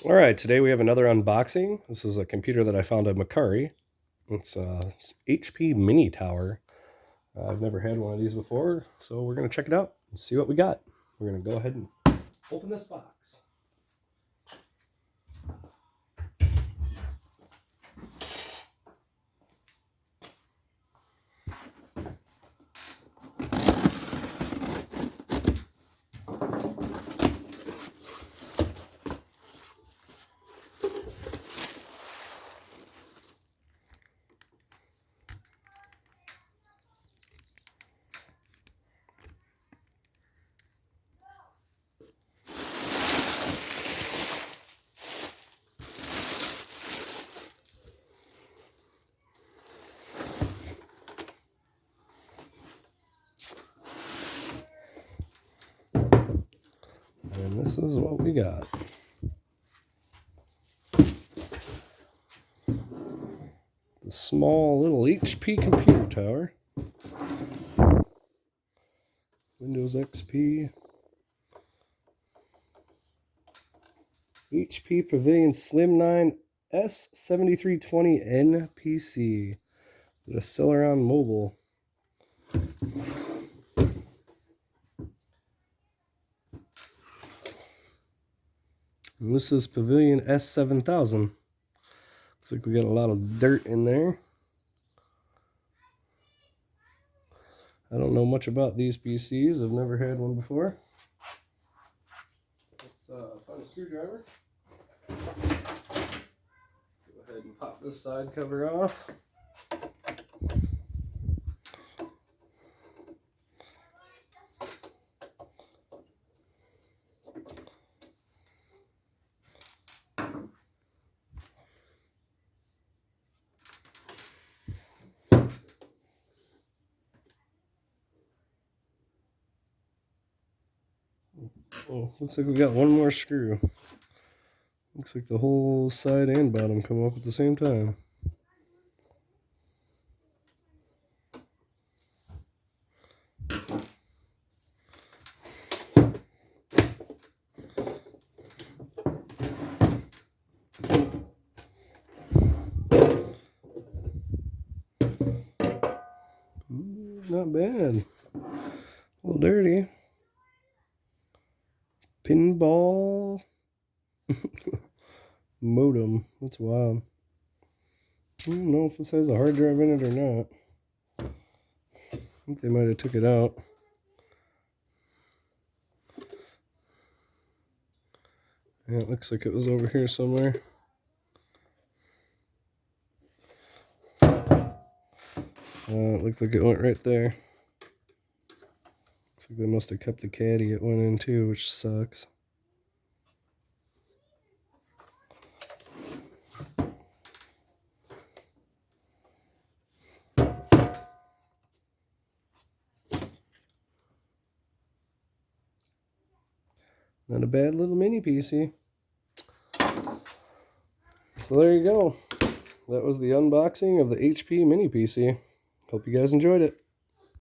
All right, today we have another unboxing. This is a computer that I found at Mercari. It's a HP Mini Tower. I've never had one of these before, so we're going to check it out and see what we got. We're going to go ahead and open this box. And this is what we got. The small little HP computer tower. Windows XP. HP Pavilion Slim 9 S7320N PC. The Celeron Mobile. And this is Pavilion S7000. Looks like we got a lot of dirt in there. I don't know much about these PCs. I've never had one before. Let's find a screwdriver. Go ahead and pop this side cover off. Oh, looks like we got one more screw. Looks like the whole side and bottom come up at the same time. Ooh, not bad. A little dirty. Pinball modem. That's wild. I don't know if this has a hard drive in it or not. I think they might have took it out. Yeah, it looks like it was over here somewhere. It looked like it went right there. Looks like they must have kept the caddy it went in too, which sucks. Not a bad little mini PC. So there you go. That was the unboxing of the HP Mini PC. Hope you guys enjoyed it.